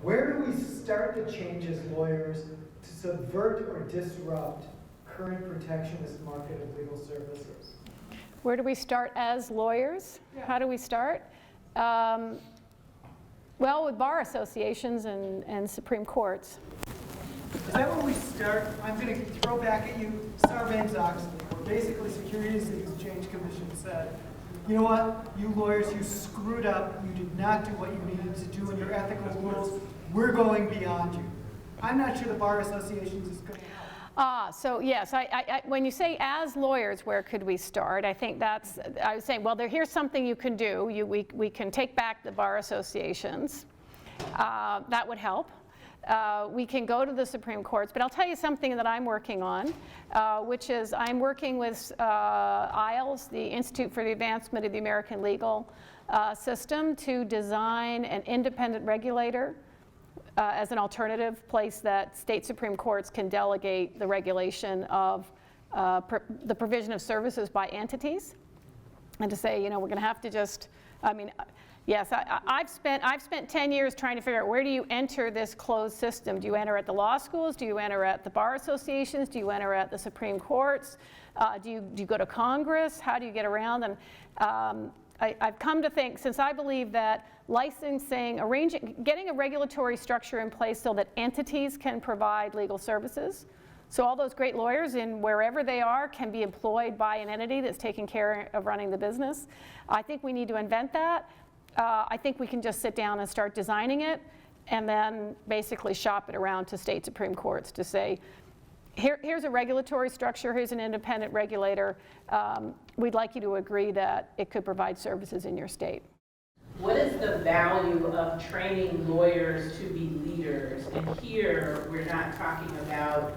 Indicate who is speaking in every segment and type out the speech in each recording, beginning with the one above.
Speaker 1: Where do we start the change as lawyers to subvert or disrupt current protectionist market of legal services?
Speaker 2: Where do we start as lawyers?
Speaker 1: Yeah.
Speaker 2: How do we start? Well, with bar associations and Supreme Courts.
Speaker 1: Is that where we start? I'm going to throw back at you Sarbanes-Oxley, where basically Securities and Exchange Commission said, you know what, you lawyers, you screwed up, you did not do what you needed to do in your ethical rules, we're going beyond you. I'm not sure the bar associations is going to help.
Speaker 2: So yes, when you say as lawyers, where could we start? I think that's, I was saying, well, here's something you can do. We can take back the bar associations. That would help. We can go to the Supreme Courts, but I'll tell you something that I'm working on, which is I'm working with IALS, the Institute for the Advancement of the American Legal System, to design an independent regulator as an alternative place that state Supreme Courts can delegate the regulation of the provision of services by entities, and to say, you know, we're going to have to just, I mean, yes, I've spent 10 years trying to figure out where do you enter this closed system. Do you enter at the law schools? Do you enter at the bar associations? Do you enter at the Supreme Courts? Do you go to Congress? How do you get around? And I've come to think, since I believe that licensing, getting a regulatory structure in place so that entities can provide legal services, so all those great lawyers in wherever they are can be employed by an entity that's taking care of running the business. I think we need to invent that. I think we can just sit down and start designing it and then basically shop it around to state Supreme Courts to say, here's a regulatory structure, here's an independent regulator. We'd like you to agree that it could provide services in your state.
Speaker 3: What is the value of training lawyers to be leaders? And here, we're not talking about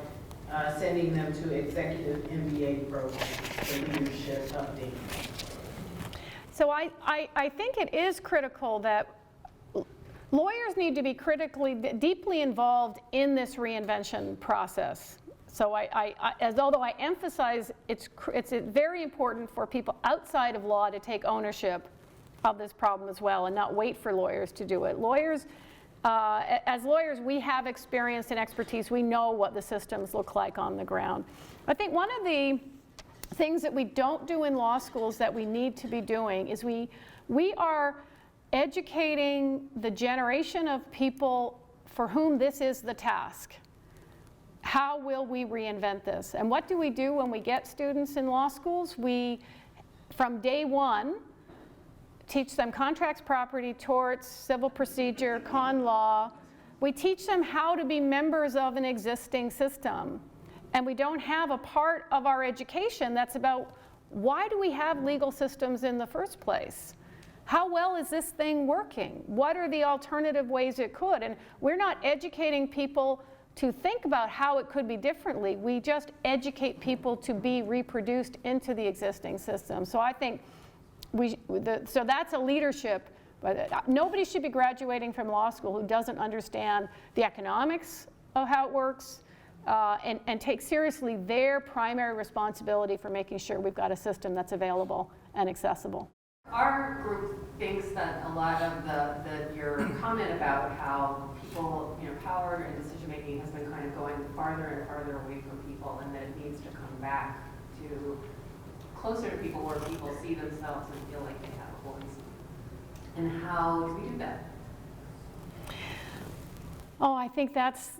Speaker 3: sending them to executive MBA programs for leadership updates.
Speaker 2: So I think it is critical that lawyers need to be deeply involved in this reinvention process. So although I emphasize it's very important for people outside of law to take ownership of this problem as well and not wait for lawyers to do it. Lawyers, as lawyers, we have experience and expertise. We know what the systems look like on the ground. I think one of the things that we don't do in law schools that we need to be doing is we are educating the generation of people for whom this is the task. How will we reinvent this? And what do we do when we get students in law schools? We, from day one, teach them contracts, property, torts, civil procedure, con law. We teach them how to be members of an existing system. And we don't have a part of our education that's about why do we have legal systems in the first place? How well is this thing working? What are the alternative ways it could? And we're not educating people to think about how it could be differently. We just educate people to be reproduced into the existing system. So I think so that's a leadership. But nobody should be graduating from law school who doesn't understand the economics of how it works and take seriously their primary responsibility for making sure we've got a system that's available and accessible.
Speaker 4: Our group thinks that a lot of your comment about how people, power and decision making has been kind of going farther and farther away from people, and that it needs to come back to closer to people where people see themselves and feel like they have a voice. And how do we do that?
Speaker 2: Oh, I think that's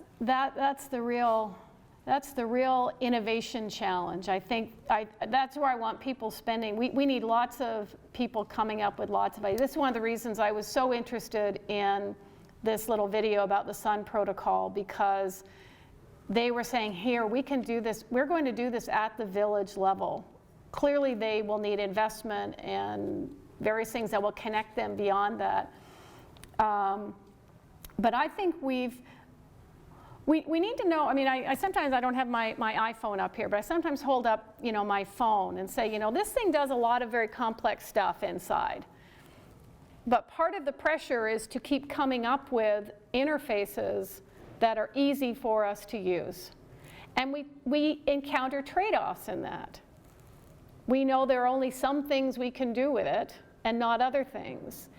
Speaker 2: the real innovation challenge. I think that's where I want people spending. We need lots of people coming up with lots of ideas. This is one of the reasons I was so interested in this little video about the Sun Protocol, because they were saying, here, we can do this. We're going to do this at the village level. Clearly, they will need investment and various things that will connect them beyond that. But I think we need to know, I mean, I sometimes I don't have my iPhone up here, but I sometimes hold up, my phone and say, this thing does a lot of very complex stuff inside. But part of the pressure is to keep coming up with interfaces that are easy for us to use. And we encounter trade-offs in that. We know there are only some things we can do with it and not other things.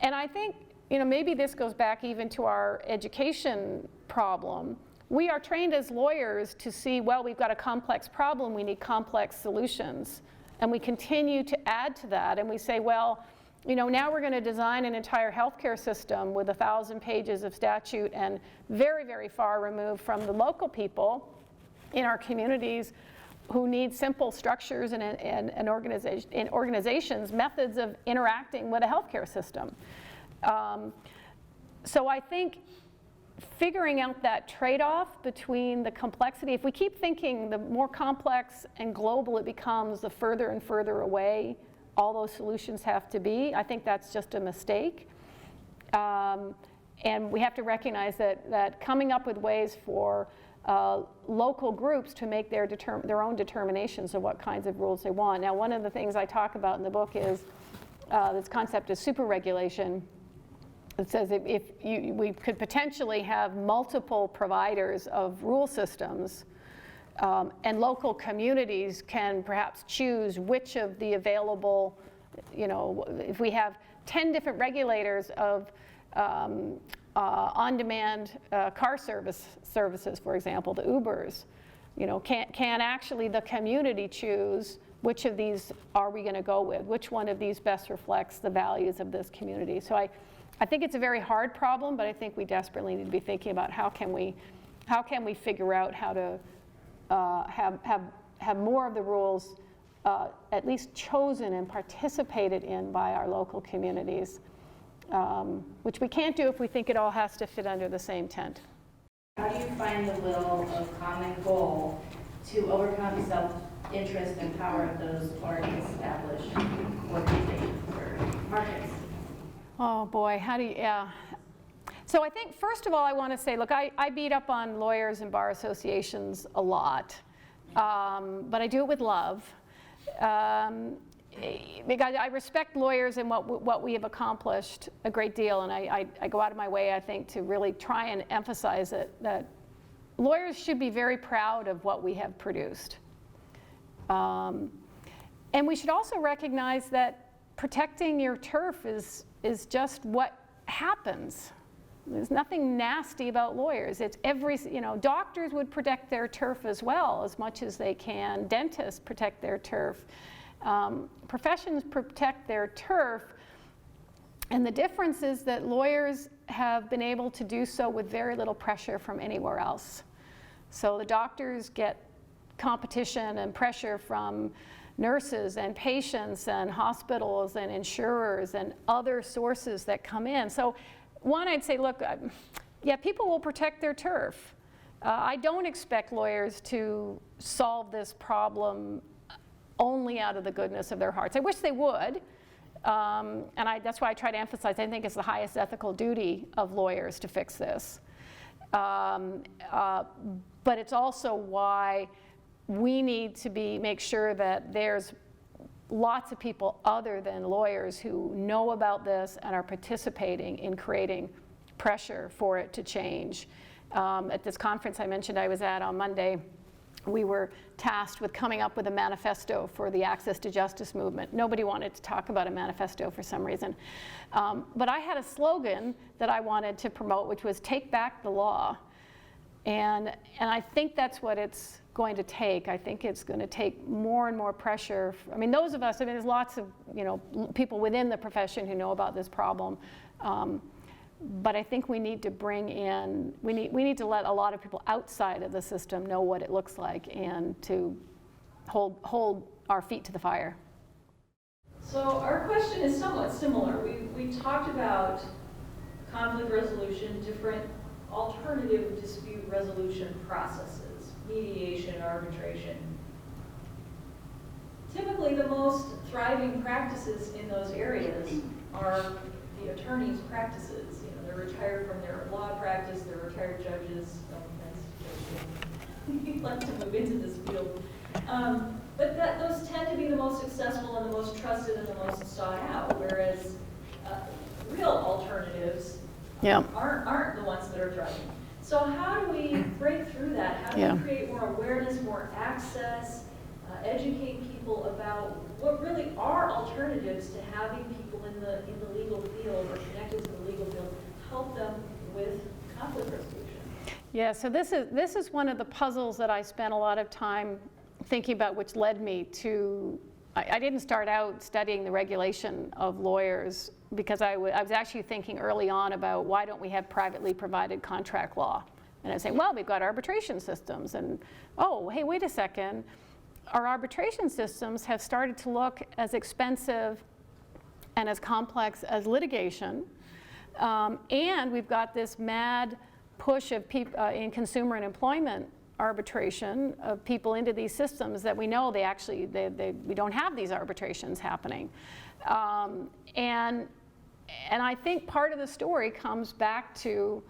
Speaker 2: And I think maybe this goes back even to our education problem. We are trained as lawyers to see, well, we've got a complex problem, we need complex solutions. And we continue to add to that, and we say, well, now we're going to design an entire healthcare system with 1,000 pages of statute and very, very far removed from the local people in our communities who need simple structures and organizations, methods of interacting with a healthcare system. So I think figuring out that trade-off between the complexity, if we keep thinking the more complex and global it becomes, the further and further away all those solutions have to be, I think that's just a mistake. And we have to recognize that coming up with ways for local groups to make their own determinations of what kinds of rules they want. Now, one of the things I talk about in the book is this concept of superregulation. It says we could potentially have multiple providers of rule systems, and local communities can perhaps choose which of the available, if we have 10 different regulators of on-demand car services, for example, the Ubers, can actually the community choose which of these are we going to go with, which one of these best reflects the values of this community. So I think it's a very hard problem, but I think we desperately need to be thinking about how can we figure out how to have more of the rules at least chosen and participated in by our local communities, which we can't do if we think it all has to fit under the same tent.
Speaker 5: How do you find the will of common goal to overcome self-interest and power of those already established organizations or markets?
Speaker 2: Oh boy, yeah. So I think first of all I want to say, look, I beat up on lawyers and bar associations a lot, but I do it with love. Because I respect lawyers and what we have accomplished a great deal, and I go out of my way, I think, to really try and emphasize it, that lawyers should be very proud of what we have produced. And we should also recognize that protecting your turf is just what happens. There's nothing nasty about lawyers. It's doctors would protect their turf as well as much as they can. Dentists protect their turf. Professions protect their turf, and the difference is that lawyers have been able to do so with very little pressure from anywhere else. So the doctors get competition and pressure from nurses and patients and hospitals and insurers and other sources that come in. So one, I'd say, look, yeah, people will protect their turf. I don't expect lawyers to solve this problem only out of the goodness of their hearts. I wish they would, and that's why I try to emphasize, I think it's the highest ethical duty of lawyers to fix this. But it's also why we need to make sure that there's lots of people other than lawyers who know about this and are participating in creating pressure for it to change. At this conference I mentioned I was at on Monday, we were tasked with coming up with a manifesto for the Access to Justice movement. Nobody wanted to talk about a manifesto for some reason. But I had a slogan that I wanted to promote, which was "Take back the law." And I think that's what it's going to take. I think it's going to take more and more pressure. Those of us, there's lots of people within the profession who know about this problem. But I think we need to bring in, we need to let a lot of people outside of the system know what it looks like and to hold our feet to the fire.
Speaker 6: So our question is somewhat similar. We talked about conflict resolution, different alternative dispute resolution processes, mediation, arbitration. Typically the most thriving practices in those areas are the attorney's practices. They're retired from their law practice, they're retired judges. We'd like to move into this field. But those tend to be the most successful and the most trusted and the most sought out, whereas real alternatives aren't the ones that are thriving. So how do we break through that? How do we create more awareness, more access, educate people about what really are alternatives to having people in the legal field or connected to the legal field, help them with conflict resolution.
Speaker 2: Yeah, so this is one of the puzzles that I spent a lot of time thinking about, which led me to, I didn't start out studying the regulation of lawyers because I was actually thinking early on about why don't we have privately provided contract law? And I was saying, well, we've got arbitration systems, and oh, hey, wait a second. Our arbitration systems have started to look as expensive and as complex as litigation, and we've got this mad push of people in consumer and employment arbitration of people into these systems that we know we don't have these arbitrations happening. And I think part of the story comes back to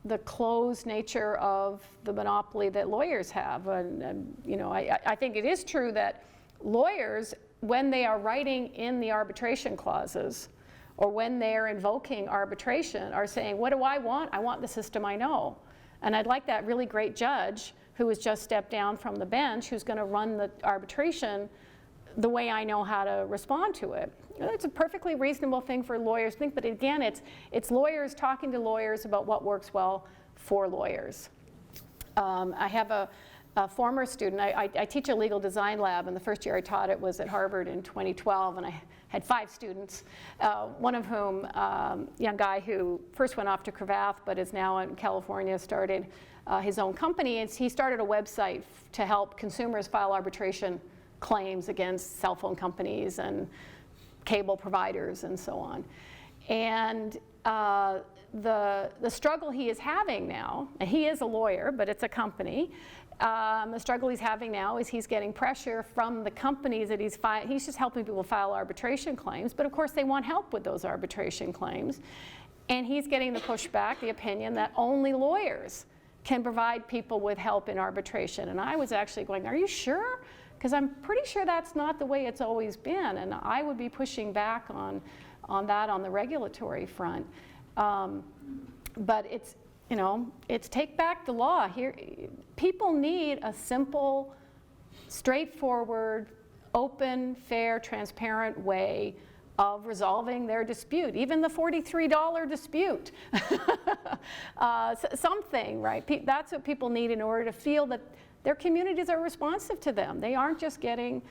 Speaker 2: the closed nature of the monopoly that lawyers have. And you know, I think it is true that lawyers, when they are writing in the arbitration clauses, or when they're invoking arbitration, are saying, what do I want? I want the system I know. And I'd like that really great judge who has just stepped down from the bench, who's going to run the arbitration the way I know how to respond to it. It's a perfectly reasonable thing for lawyers to think, but again, it's lawyers talking to lawyers about what works well for lawyers. I have a former student, I teach a legal design lab, and the first year I taught it was at Harvard in 2012, and I had 5 students, one of whom, young guy who first went off to Cravath, but is now in California, started his own company, and he started a website to help consumers file arbitration claims against cell phone companies and cable providers and so on. And the struggle he is having now, and he is a lawyer, but it's a company, the struggle he's having now is he's getting pressure from the companies that he's just helping people file arbitration claims, but of course they want help with those arbitration claims. And he's getting the pushback, the opinion that only lawyers can provide people with help in arbitration. And I was actually going, are you sure? Because I'm pretty sure that's not the way it's always been, and I would be pushing back on that on the regulatory front. But it's, you know, it's take back the law. Here, people need a simple, straightforward, open, fair, transparent way of resolving their dispute, even the $43 dispute. Something, right? That's what people need in order to feel that their communities are responsive to them. They aren't just getting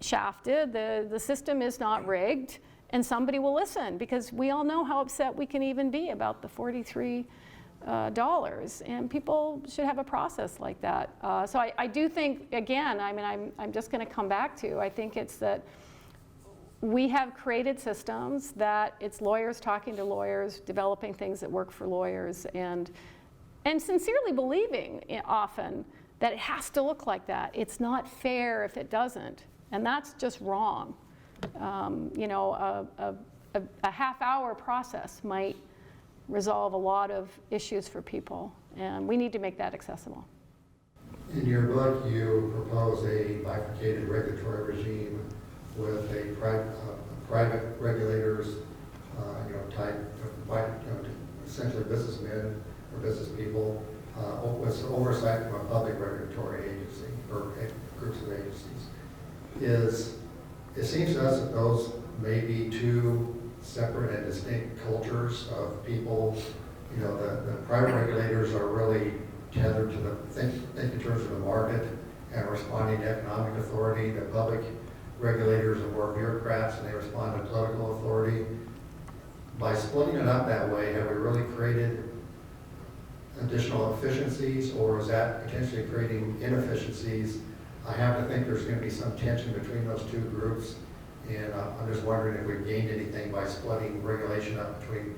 Speaker 2: shafted. The system is not rigged, and somebody will listen, because we all know how upset we can even be about the $43, and people should have a process like that. So I do think, again, I mean, I'm just going to come back to, I think it's that we have created systems that it's lawyers talking to lawyers, developing things that work for lawyers, and sincerely believing often that it has to look like that. It's not fair if it doesn't, and that's just wrong. You know, a half-hour process might resolve a lot of issues for people, and we need to make that accessible.
Speaker 7: In your book, you propose a bifurcated regulatory regime with a private regulators, you know, type of, essentially businessmen or business people, with oversight from a public regulatory agency or groups of agencies. It seems to us that those may be two separate and distinct cultures of people. You know, the private regulators are really tethered to think in terms of the market and responding to economic authority. The public regulators are more bureaucrats and they respond to political authority. By splitting it up that way, have we really created additional efficiencies, or is that potentially creating inefficiencies? I have to think there's going to be some tension between those two groups, and I'm just wondering if we've gained anything by splitting regulation up between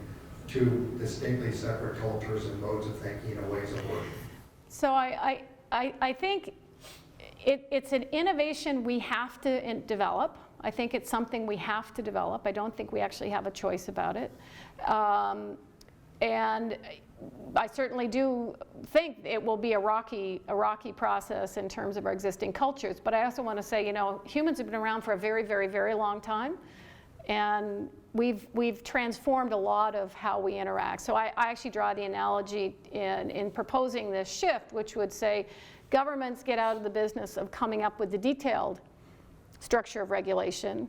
Speaker 7: two distinctly separate cultures and modes of thinking and ways of working.
Speaker 2: So I think it's an innovation we have to develop. I think it's something we have to develop. I don't think we actually have a choice about it. And I certainly do think it will be a rocky process in terms of our existing cultures. But I also want to say, you know, humans have been around for a very, very, very long time. And we've transformed a lot of how we interact. So I actually draw the analogy in proposing this shift, which would say governments get out of the business of coming up with the detailed structure of regulation,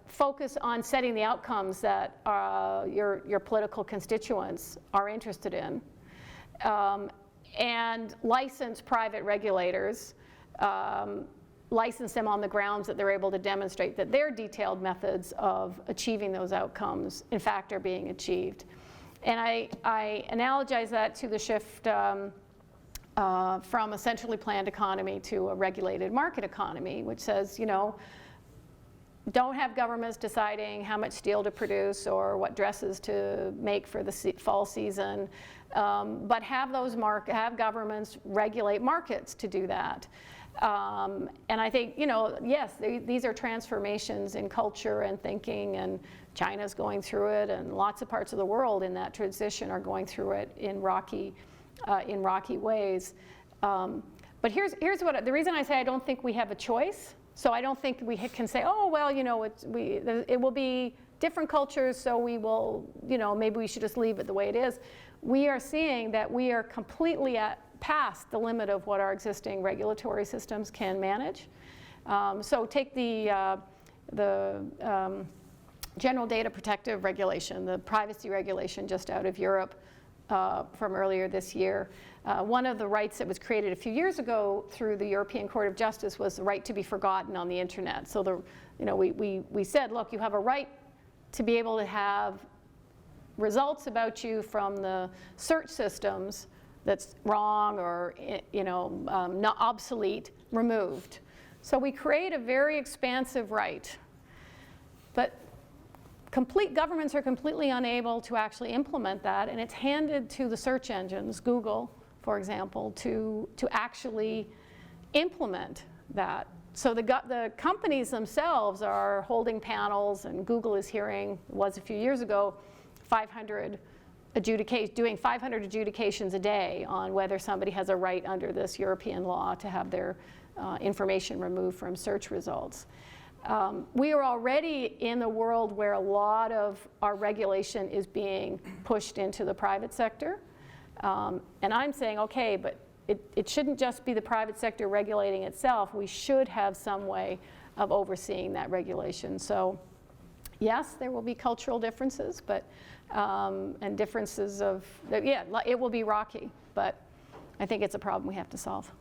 Speaker 2: focus on setting the outcomes that your political constituents are interested in, and license private regulators, license them on the grounds that they're able to demonstrate that their detailed methods of achieving those outcomes, in fact, are being achieved. And I analogize that to the shift from a centrally planned economy to a regulated market economy, which says, you know, don't have governments deciding how much steel to produce or what dresses to make for the fall season, but have governments regulate markets to do that. And I think, you know, yes, these are transformations in culture and thinking, and China's going through it, and lots of parts of the world in that transition are going through it in rocky ways. But here's what the reason I say I don't think we have a choice. So I don't think we can say, oh well, you know, it will be different cultures, so we will, you know, maybe we should just leave it the way it is. We are seeing that we are completely past the limit of what our existing regulatory systems can manage. So take the General Data Protective Regulation, the privacy regulation just out of Europe from earlier this year. One of the rights that was created a few years ago through the European Court of Justice was the right to be forgotten on the internet. So we said, look, you have a right to be able to have results about you from the search systems that's wrong or, you know, not obsolete, removed. So we create a very expansive right. But governments are completely unable to actually implement that, and it's handed to the search engines, Google, for example, to actually implement that. So the companies themselves are holding panels, and Google is hearing, was a few years ago, doing 500 adjudications a day on whether somebody has a right under this European law to have their information removed from search results. We are already in the world where a lot of our regulation is being pushed into the private sector. And I'm saying, okay, but it shouldn't just be the private sector regulating itself. We should have some way of overseeing that regulation. So yes, there will be cultural differences, but and differences of, yeah, it will be rocky, but I think it's a problem we have to solve.